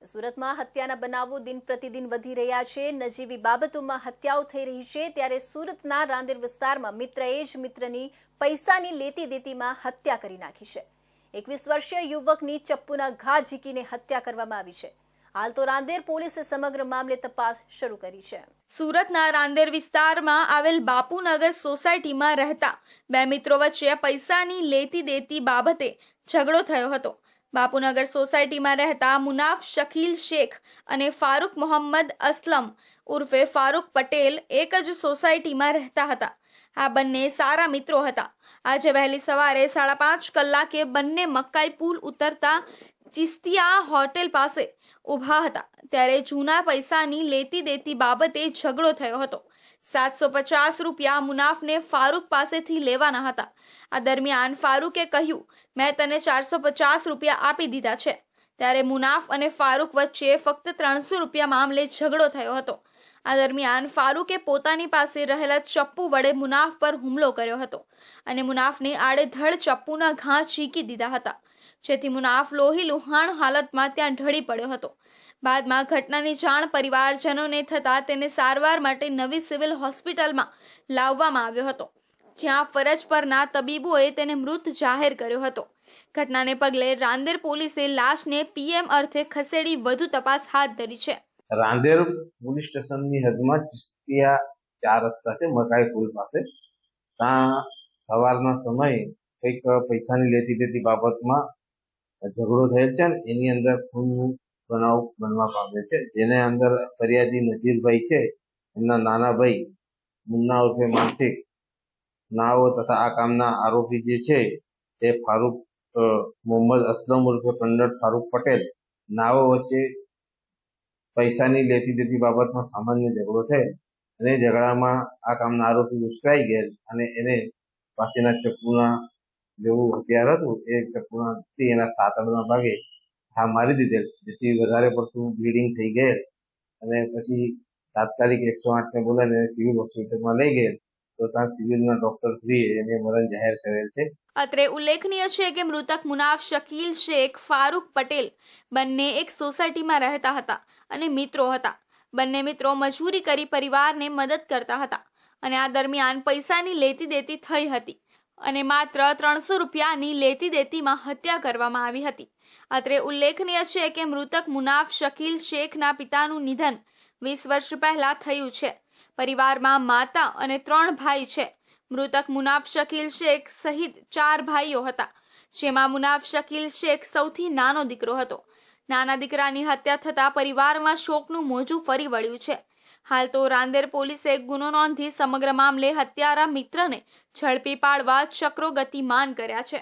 સુરતમાં હત્યાના બનાવો દિન પ્રતિદિન વધી રહ્યા છે। નજીવી બાબતોમાં હત્યાઓ થઈ રહી છે, ત્યારે સુરતના રાંદેર વિસ્તારમાં મિત્રએ જ મિત્રની પૈસાની લેતી દેતીમાં હત્યા કરી નાખી છે। 21 વર્ષીય યુવકની ચપ્પુના ઘા ઝીકીને હત્યા કરવામાં આવી છે। હાલ તો રાંદેર પોલીસે સમગ્ર મામલે તપાસ શરૂ કરી છે। સુરતના રાંદેર વિસ્તારમાં આવેલ બાપુનગર સોસાયટીમાં રહેતા બે મિત્રો વચ્ચે પૈસાની લેતી દેતી બાબતે ઝઘડો થયો હતો। બાપુનગર સોસાયટીમાં રહેતા મુનાફ શકીલ શેખ અને ફારૂક મોહમ્મદ અસલમ ઉર્ફે ફારૂક પટેલ એક જ સોસાયટીમાં રહેતા હતા। આ બંને સારા મિત્રો હતા। આજે વહેલી સવારે 5:30 કલાકે બંને મકાઈ પુલ ઉતરતા ચિસ્તિયા હોટેલ પાસે ઊભા હતા, ત્યારે જૂના પૈસાની લેતી દેતી બાબતે ઝઘડો થયો હતો। 750 રૂપિયા મુનાફને ફારૂક પાસેથી લેવાના હતા। આ દરમિયાન ફારૂકે કહ્યું, મેં તને 450 રૂપિયા આપી દીધા છે। ત્યારે મુનાફ અને ફારૂક વચ્ચે ફક્ત 300 રૂપિયા મામલે ઝઘડો થયો હતો। આ દરમિયાન ફારૂકે પોતાની પાસે રહેલા ચપ્પુ વડે મુનાફ પર હુમલો કર્યો હતો અને મુનાફને આડેધડ ચપ્પુના ઘા ઝીકી દીધા હતા, જેથી મુનાફ લોહી લુહાણ હાલતમાં ત્યાં ઢળી પડ્યો હતો। બાદમાં ઘટનાની જાણ પરિવારજનોને થતાં તેને સારવાર માટે નવી સિવિલ હોસ્પિટલમાં લાવવામાં આવ્યો હતો, જ્યાં ફરજ પરના તબીબોએ તેને મૃત જાહેર કર્યો હતો। ઘટનાને પગલે રાંદેર પોલીસે લાશને પીએમ અર્થે ખસેડી વધુ તપાસ હાથ ધરી છે। રાંદેર પોલીસ સ્ટેશનની હદમાં ચિસ્તિયા 4 રસ્તા છે, મકાઈ પુલ પાસે। ત્યાં સવારના સમયે કંઈક પૈસાની લેતી દેતી બાબતમાં ઝઘડો થયેલ છે ને એની અંદર ખૂનનો બનાવ બનવા પામે છે, જેને અંદર ફરિયાદી નજીરભાઈ છે, એમના નાના ભાઈ મુન્ના ઉર્ફે માનસિક નાઓ તથા આ કામના આરોપી જે છે તે ફારૂક મોહમ્મદ અસલમ ઉર્ફે પંડિત ફારૂક પટેલ નાઓ વચ્ચે પૈસાની લેતી દેતી બાબતમાં સામાન્ય ઝઘડો થયો અને ઝઘડામાં આ કામના આરોપી ઉશ્કેરાઈ ગયેલ અને એને પાસેના ચપ્પુના જેવું હથિયાર હતું એ ચપ્પુના એના 7 આડના ભાગે ઘા મારી દીધેલ, જેથી વધારે પડતું બ્લીડિંગ થઈ ગયેલ અને પછી તાત્કાલિક 108ને બોલાવીને સિવિલ હોસ્પિટલમાં લઈ ગયેલ, તો ત્યાં સિવિલના ડોક્ટર શ્રીએ એને મરણ જાહેર કરેલ છે। અત્રે ઉલ્લેખનીય છે કે મૃતક મુનાફ શકીલ શેખ ફારૂક પટેલ બંને એક સોસાયટીમાં રહેતા હતા અને મિત્રો હતા। બંને મિત્રો મજૂરી કરી પરિવારને મદદ કરતા હતા અને આ દરમિયાન પૈસાની લેતી દેતી થઈ હતી અને માત્ર 300 રૂપિયાની લેતી દેતીમાં હત્યા કરવામાં આવી હતી। અત્રે ઉલ્લેખનીય છે કે મૃતક મુનાફ શકીલ શેખના પિતાનું નિધન 20 વર્ષ પહેલા થયું છે। પરિવારમાં માતા અને 3 ભાઈ છે। મૃતક મુનાફ શકીલ શેખ સહિત 4 ભાઈઓ હતા, જેમાં મુનાફ શકીલ શેખ સૌથી નાનો દીકરો હતો। નાના દીકરાની હત્યા થતાં પરિવારમાં શોકનું મોજું ફરી વળ્યું છે। હાલ તો રાંદેર પોલીસે ગુનો નોંધી સમગ્ર મામલે હત્યારા મિત્રને ઝડપી પાડવા ચક્રો ગતિમાન કર્યા છે।